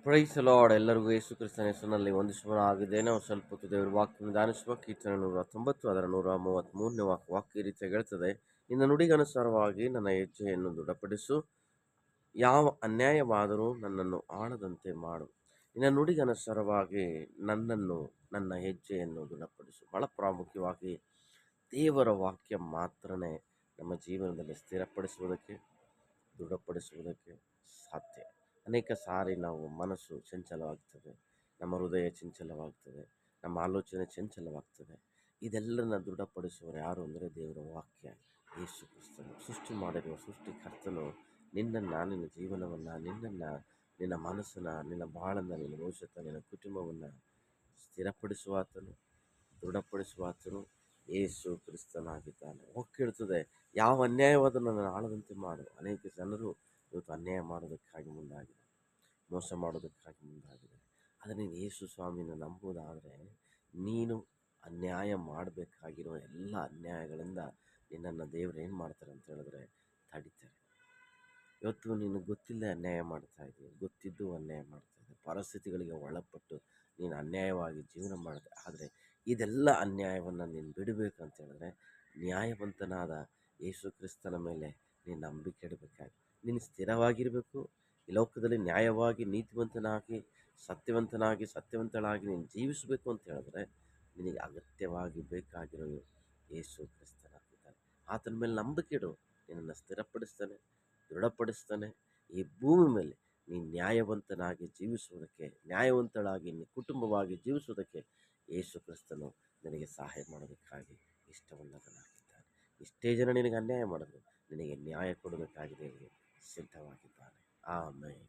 Price lord. ಎಲ್ಲರಿಗೂ ಯೇಸು ಕ್ರಿಸ್ತನ ಹೆಸರಿನಲ್ಲಿ ವಂದಿಸುವನಾಗಿದ್ದೇನೆ. ಸ್ವಲ್ಪ ಹೊತ್ತು ದೇವರ ವಾಕ್ಯವನ್ನು ಧ್ಯಾನಿಸುವ ಕೀರ್ತನೆ 119 ಅದರ 133ನೇ ವಾಕ್ಯ ಈ ರೀತಿಯಾಗಿ ಹೇಳ್ತದೆ: ನಿನ್ನ ನುಡಿಗನುಸಾರವಾಗಿ ನನ್ನ ಹೆಜ್ಜೆಯನ್ನು ದೃಢಪಡಿಸು, ಯಾವ ಅನ್ಯಾಯವಾದರೂ ನನ್ನನ್ನು ಆಳದಂತೆ ಮಾಡು. ನಿನ್ನ ನುಡಿಗನುಸಾರವಾಗಿ ನನ್ನ ಹೆಜ್ಜೆಯನ್ನು ದೃಢಪಡಿಸು. ಬಹಳ ಪ್ರಾಮುಖ್ಯವಾಗಿ ದೇವರ ವಾಕ್ಯ ಮಾತ್ರನೇ ನಮ್ಮ ಜೀವನದಲ್ಲಿ ಸ್ಥಿರಪಡಿಸುವುದಕ್ಕೆ, ದೃಢಪಡಿಸುವುದಕ್ಕೆ ಸಾಧ್ಯ. ಅನೇಕ ಸಾರಿ ನಾವು ಮನಸ್ಸು ಚಂಚಲವಾಗ್ತದೆ, ನಮ್ಮ ಹೃದಯ ಚಂಚಲವಾಗ್ತದೆ, ನಮ್ಮ ಆಲೋಚನೆ ಚಂಚಲವಾಗ್ತದೆ. ಇದೆಲ್ಲರನ್ನ ದೃಢಪಡಿಸುವರು ಯಾರು ಅಂದರೆ ದೇವರ ವಾಕ್ಯ. ಯೇಸು ಕ್ರಿಸ್ತನು ಸೃಷ್ಟಿ ಮಾಡಿರುವ ಸೃಷ್ಟಿಕರ್ತನು ನಿನ್ನ ಜೀವನವನ್ನು, ನಿನ್ನ ಮನಸ್ಸನ್ನು, ನಿನ್ನ ಬಾಳನ್ನು, ನಿನ್ನ ಭವಿಷ್ಯತ್ತ, ನಿನ್ನ ಕುಟುಂಬವನ್ನು ಸ್ಥಿರಪಡಿಸುವಾತನು, ದೃಢಪಡಿಸುವಾತನು ಯೇಸು ಕ್ರಿಸ್ತನಾಗಿದ್ದಾನೆ. ವಾಕ್ಯ ಹೇಳ್ತದೆ, ಯಾವ ಅನ್ಯಾಯವಾದ ನನ್ನ ಆಳದಂತೆ ಮಾಡು. ಅನೇಕ ಜನರು ಇವತ್ತು ಅನ್ಯಾಯ ಮಾಡೋದಕ್ಕಾಗಿ ಮುಂದಾಗಿದೆ, ಮೋಸ ಮಾಡೋದಕ್ಕಾಗಿ ಮುಂದಾಗಿದೆ. ಆದರೆ ನೀನು ಯೇಸು ಸ್ವಾಮಿನ ನಂಬುವುದಾದರೆ ನೀನು ಅನ್ಯಾಯ ಮಾಡಬೇಕಾಗಿರೋ ಎಲ್ಲ ಅನ್ಯಾಯಗಳಿಂದ ನಿನ್ನನ್ನು ದೇವರು ಏನು ಮಾಡ್ತಾರೆ ಅಂತ ಹೇಳಿದ್ರೆ ತಡಿತಾರೆ. ಇವತ್ತು ನೀನು ಗೊತ್ತಿಲ್ಲದೆ ಅನ್ಯಾಯ ಮಾಡ್ತಾ ಇದ್ದೀಯ, ಗೊತ್ತಿದ್ದು ಅನ್ಯಾಯ ಮಾಡ್ತಾ ಇದ್ದೆ, ಪರಿಸ್ಥಿತಿಗಳಿಗೆ ಒಳಪಟ್ಟು ನೀನು ಅನ್ಯಾಯವಾಗಿ ಜೀವನ ಮಾಡಿದೆ. ಆದರೆ ಇದೆಲ್ಲ ಅನ್ಯಾಯವನ್ನು ನೀನು ಬಿಡಬೇಕಂತ ಹೇಳಿದ್ರೆ ನ್ಯಾಯವಂತನಾದ ಯೇಸು ಕ್ರಿಸ್ತನ ಮೇಲೆ ನೀನು ನಂಬಿಕೆ ಇಡಬೇಕಾಗಿ, ನೀನು ಸ್ಥಿರವಾಗಿರಬೇಕು. ಈ ಲೋಕದಲ್ಲಿ ನ್ಯಾಯವಾಗಿ, ನೀತಿವಂತನಾಗಿ, ಸತ್ಯವಂತಳಾಗಿ ನೀನು ಜೀವಿಸಬೇಕು ಅಂತ ಹೇಳಿದ್ರೆ ನಿನಗೆ ಅಗತ್ಯವಾಗಿ ಬೇಕಾಗಿರೋ ಯೇಸು ಕ್ರಿಸ್ತನಾಗಿದ್ದಾನೆ. ಆತನ ಮೇಲೆ ನಂಬಿಕೆ ಇಡು, ನಿನ್ನನ್ನು ಸ್ಥಿರಪಡಿಸ್ತಾನೆ, ದೃಢಪಡಿಸ್ತಾನೆ. ಈ ಭೂಮಿ ಮೇಲೆ ನೀನು ನ್ಯಾಯವಂತನಾಗಿ ಜೀವಿಸುವುದಕ್ಕೆ, ನ್ಯಾಯವಂತಳಾಗಿ ಕುಟುಂಬವಾಗಿ ಜೀವಿಸುವುದಕ್ಕೆ ಯೇಸು ಕ್ರಿಸ್ತನು ನಿನಗೆ ಸಹಾಯ ಮಾಡೋದಕ್ಕಾಗಿ ಇಷ್ಟವುಳ್ಳವನಾಗಿದ್ದಾನೆ. ಇಷ್ಟೇ ಜನ ನಿನಗೆ ಅನ್ಯಾಯ ಮಾಡಿದ್ರು ನಿನಗೆ ನ್ಯಾಯ ಕೊಡೋದಕ್ಕಾಗಿ ದೇವರು ಸಿದ್ಧವಾಗಿದ್ದಾನೆ. ಆಮೆನ್.